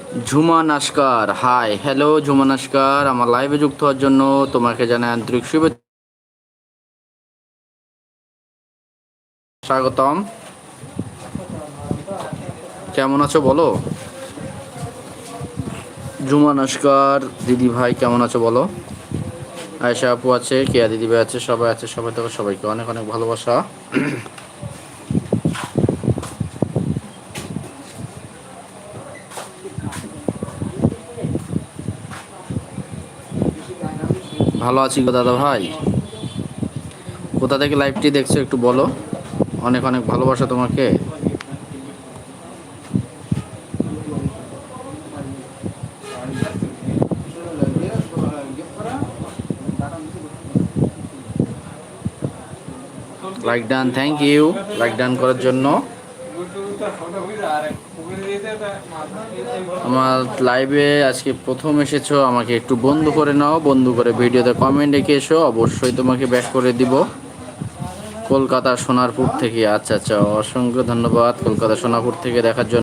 Jhuma Naskar, hi hello Jhuma Naskar, আমার লাইভে যুক্ত হওয়ার জন্য তোমাকে জানাই আন্তরিক শুভেচ্ছা, স্বাগতম। কেমন আছো বলো? ঝুমা নস্কর দিদি ভাই কেমন আছো বলো? আয়েশা আপু আছে, কেয়া দিদি ভাই আছে, সবাই আছে, সবাই থেকে সবাইকে অনেক অনেক ভালোবাসা। ভালো আছি গো দাদা ভাই। কোথা থেকে লাইভটি দেখছো একটু বলো। অনেক অনেক ভালোবাসা তোমাকে। Like done, thank you like done করার জন্য। আমার লাইভে আজকে প্রথম এসেছো, আমাকে একটু বন্ধু করে নাও, বন্ধু করে ভিডিওতে কমেন্ট রেখে এসো, অবশ্যই তোমাকে ব্যাক করে দিব। কলকাতা সোনারপুর থেকে, আচ্ছা আচ্ছা, অসংখ্য ধন্যবাদ কলকাতা সোনারপুর থেকে দেখার জন্য।